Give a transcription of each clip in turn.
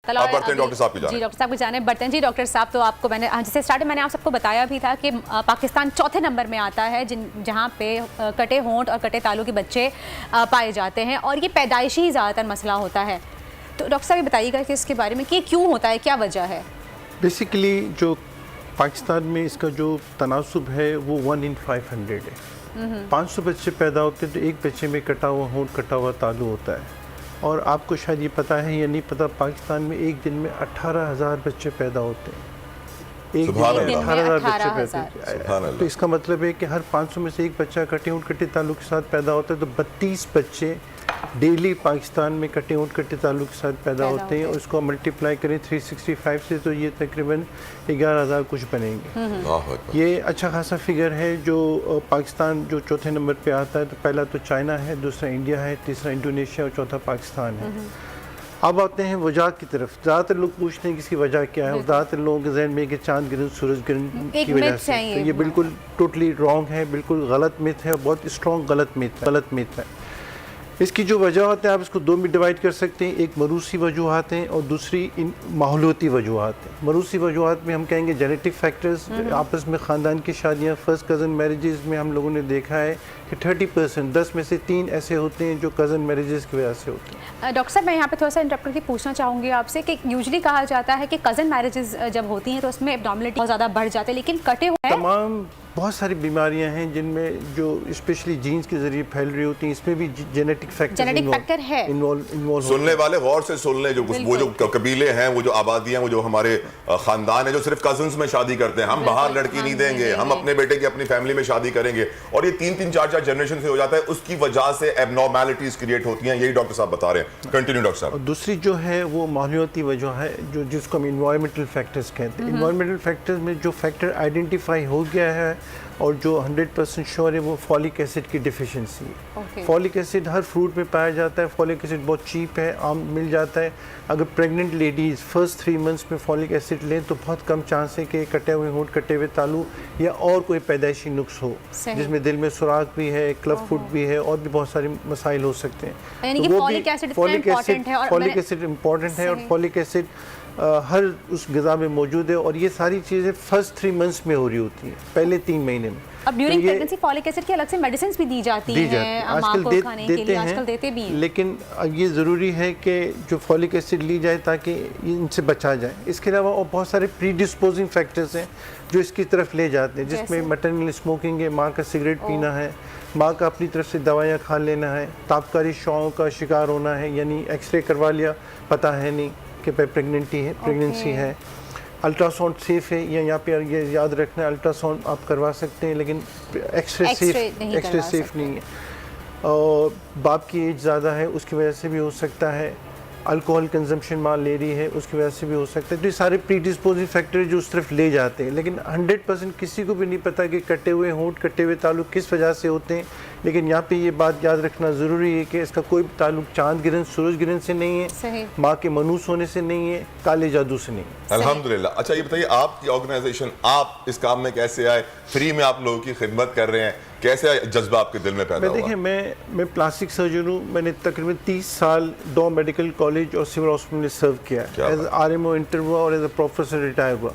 آپ بڑھتے ہیں ڈاکٹر صاحب کی جانب. جی ڈاکٹر صاحب کی جانب بڑھتے ہیں. جی ڈاکٹر صاحب, تو آپ کو میں نے جیسے اسٹارٹ میں نے آپ سب کو بتایا بھی تھا کہ پاکستان چوتھے نمبر میں آتا ہے جہاں پہ کٹے ہونٹ اور کٹے تالو کے بچے پائے جاتے ہیں, اور یہ پیدائشی ہی زیادہ تر مسئلہ ہوتا ہے. تو ڈاکٹر صاحب یہ بتائیے گا کہ اس کے بارے میں کہ کیوں ہوتا ہے, کیا وجہ ہے؟ بیسیکلی جو پاکستان میں اس کا جو تناسب ہے وہ 1 in 500 ہے. 500 بچے پیدا ہوتے ہیں تو ایک بچے میں کٹا ہوا ہونٹ, کٹا ہوا تالو ہوتا ہے. اور آپ کو شاید یہ پتہ ہے یا نہیں پتہ, پاکستان میں ایک دن میں 18,000 بچے پیدا ہوتے ہیں. ایک دن میں 18,000 بچے پیدا ہوتے ہیں. تو اس کا مطلب ہے کہ ہر 500 میں سے ایک بچہ کٹے ہونٹ کٹے تالو کے ساتھ پیدا ہوتا ہے. تو 32 بچے ڈیلی پاکستان میں کٹے ہونٹ کٹے تالو کے ساتھ پیدا ہوتے ہیں, اور اس کو ملٹیپلائی کریں 365 سے تو یہ تقریباً 11,000 کچھ بنیں گے. یہ اچھا خاصا فگر ہے. جو پاکستان جو چوتھے نمبر پہ آتا ہے تو پہلا تو چائنا ہے, دوسرا انڈیا ہے, تیسرا انڈونیشیا اور چوتھا پاکستان ہے. اب آتے ہیں وجہ کی طرف. زیادہ تر لوگ پوچھتے ہیں کہ اس کی وجہ کیا ہے. زیادہ تر لوگوں کے ذہن میں کہ چاند گرہن سورج گرہن کی وجہ سے. تو یہ بالکل ٹوٹلی رانگ ہے, بالکل غلط میتھ ہے, بہت اسٹرانگ غلط میتھ ہے. اس کی جو وجوہات ہیں آپ اس کو دو میں ڈیوائڈ کر سکتے ہیں. ایک موروثی وجوہات ہیں اور دوسری ماحولیاتی وجوہات ہیں. موروثی وجوہات میں ہم کہیں گے جینیٹک فیکٹرز, آپس میں خاندان کی شادیاں, فرسٹ کزن میرجز میں ہم لوگوں نے دیکھا ہے کہ 30% 10 میں سے 3 ایسے ہوتے ہیں جو کزن میرجز کی وجہ سے ہوتے ہیں. ڈاکٹر صاحب میں یہاں پہ تھوڑا سا انٹرپٹ کر کے پوچھنا چاہوں گی آپ سے کہ یوزلی کہا جاتا ہے کہ کزن میرجز جب ہوتی ہیں تو اس میں ابڈومینلٹی بہت زیادہ بڑھ جاتے ہیں, لیکن کٹے ہوئے تمام بہت ساری بیماریاں ہیں جن میں جو اسپیشلی جینز کے ذریعے پھیل رہی ہوتی ہیں, اس میں بھی جینیٹک فیکٹر ہے. سننے والے غور سے سن لیں, وہ جو قبیلے ہیں, وہ جو آبادیاں, وہ جو ہمارے خاندان ہیں جو صرف کزنز میں شادی کرتے ہیں, ہم باہر لڑکی نہیں دیں گے, ہم اپنے بیٹے کی اپنی فیملی میں شادی کریں گے, اور یہ 3 4 جنریشن سے ہو جاتا ہے. اس کی وجہ سے ایبنارمیلٹیز کریٹ ہوتی ہیں. یہی ڈاکٹر صاحب بتا رہے ہیں. کنٹینیو ڈاکٹر صاحب. اور دوسری جو ہے وہ ماحولیاتی وجہ ہے, جس کو ہم انوائرمنٹل فیکٹرز کہتے ہیں. انوائرمنٹل فیکٹرز میں جو فیکٹر آئیڈینٹیفائی ہو گیا ہے اور جو 100% شور ہے وہ فولک ایسڈ کی ڈیفیشنسی ہے. فولک ایسڈ ہر فروٹ میں پایا جاتا ہے. فولک ایسڈ بہت چیپ ہے, عام مل جاتا ہے. اگر پریگننٹ لیڈیز فرسٹ 3 months میں فولک ایسڈ لیں تو بہت کم چانس ہے کہ کٹے ہوئے ہونٹ, کٹے ہوئے تالو یا اور کوئی پیدائشی نقص ہو, جس میں دل میں سوراخ بھی ہے, کلف فٹ بھی ہے, اور بھی بہت سارے مسائل ہو سکتے ہیں. فولک ایسڈ امپورٹنٹ ہے, اور فولک ایسڈ ہر اس غذا میں موجود ہے, اور یہ ساری چیزیں فرسٹ 3 months میں ہو رہی ہوتی ہیں, پہلے 3 مہینے میں. اب ڈیورنگ پریگننسی فولک ایسڈ کی الگ سے میڈیسنز بھی دی جاتی ہیں ماں کو کھانے کے لیے, آج کل دیتے بھی ہیں. لیکن یہ ضروری ہے کہ جو فولک ایسڈ لی جائے تاکہ ان سے بچا جائے. اس کے علاوہ اور بہت سارے پری ڈسپوزنگ فیکٹرز ہیں جو اس کی طرف لے جاتے ہیں, جس میں مٹرنل اسموکنگ ہے, ماں کا سگریٹ پینا ہے, ماں کا اپنی طرف سے دوائیاں کھا لینا ہے, تابکاری شعاؤں کا شکار ہونا ہے, یعنی ایکس رے کروا لیا, پتہ ہے نہیں کہ پریگننسی ہے. الٹرا ساؤنڈ سیف ہے, یا یہاں پہ یہ یاد رکھنا ہے الٹرا ساؤنڈ آپ کروا سکتے ہیں لیکن ایکس رے سیف نہیں ہے. اور باپ کی ایج زیادہ ہے اس کی وجہ سے بھی ہو سکتا ہے. الکوہل کنزمپشن ماں لے رہی ہے اس کی وجہ سے بھی ہو سکتا ہے. تو یہ سارے پری ڈسپوزنگ فیکٹر جو اس طرف لے جاتے ہیں, لیکن 100% کسی کو بھی نہیں پتا کہ کٹے ہوئے ہونٹ, کٹے ہوئے تعلق کس وجہ سے ہوتے ہیں. لیکن یہاں پہ یہ بات یاد رکھنا ضروری ہے کہ اس کا کوئی تعلق چاند گرہن, سورج گرہن سے نہیں ہے, ماں کے منوس ہونے سے نہیں ہے, کالے جادو سے نہیں ہے. الحمدللہ. اچھا یہ بتائیے آپ کی آرگنائزیشن, آپ اس کام میں کیسے آئے؟ فری میں آپ لوگوں کی خدمت کر رہے ہیں, کیسے جذبہ آپ کے دل میں پیدا ہوا؟ دیکھیں میں پلاسٹک سرجن ہوں. میں نے تقریباً 30 سال ڈو میڈیکل کالج اور سول ہاسپٹل میں سرو کیا ہے. ایز RMO انٹر ہوا اور ایز اے پروفیسر ریٹائر ہوا.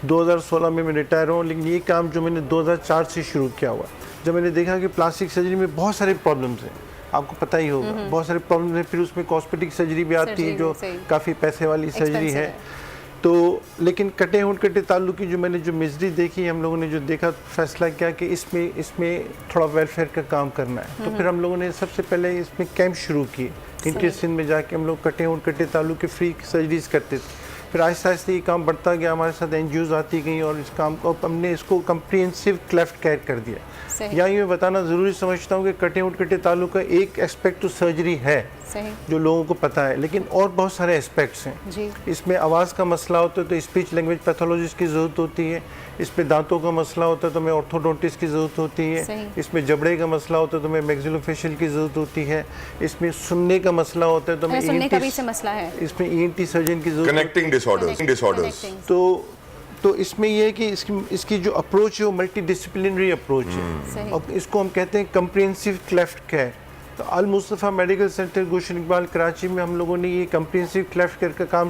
2016 میں ریٹائر ہوں, لیکن یہ کام جو میں نے 2004 سے شروع کیا ہوا, جب میں نے دیکھا کہ پلاسٹک سرجری میں بہت سارے پرابلمز ہیں, آپ کو پتہ ہی ہوگا بہت سارے پرابلمز ہیں. پھر اس میں کاسمیٹک سرجری بھی آتی ہے جو کافی پیسے والی سرجری ہے. تو لیکن کٹے ہونٹ کٹے تعلق کی جو میں نے جو مزری دیکھی, ہم لوگوں نے جو دیکھا, فیصلہ کیا کہ اس میں تھوڑا ویلفیئر کا کام کرنا ہے. تو پھر ہم لوگوں نے سب سے پہلے اس میں کیمپ شروع کیے. انٹر سندھ میں جا کے ہم لوگ کٹے ہونٹ کٹے تعلق کے فری سرجریز کرتے تھے. پھر آہستہ آہستہ یہ کام بڑھتا گیا, ہمارے ساتھ NGOز آتی گئیں, اور اس کام کو ہم نے اس کو کمپریہنسو کلیفٹ کیئر کر دیا. یہاں یہ بتانا ضروری سمجھتا ہوں کہ کٹے ہونٹ کٹے تعلق کا ایک اسپیکٹ تو سرجری ہے جو لوگوں کو پتہ ہے, لیکن اور بہت سارے اسپیکٹس ہیں. اس میں آواز کا مسئلہ ہوتا ہے تو اسپیچ لینگویج پیتھولوجسٹ کی ضرورت ہوتی ہے. اس میں دانتوں کا مسئلہ ہوتا ہے تو ہمیں آرتھوڈونٹسٹ کی ضرورت ہوتی ہے. اس میں جبڑے کا مسئلہ ہوتا ہے تو ہمیں میگزیلوفیشل کی ضرورت ہوتی ہے. اس میں سننے کا مسئلہ ہوتا ہے تو ہمیں اس میں ENT سرجن کی ضرورت ہوتی ہے. کنیکٹنگ ڈسآرڈرز. تو اس میں یہ ہے کہ اس کی جو اپروچ ہے وہ ملٹی ڈسپلنری اپروچ ہے, اور اس کو ہم کہتے ہیں کمپریہنسو کلیفٹ کیئر. تو المصطفیٰ میڈیکل سینٹر گلشن اقبال کراچی میں ہم لوگوں نے یہ کمپریہنسو کلیفٹ کیئر کا کام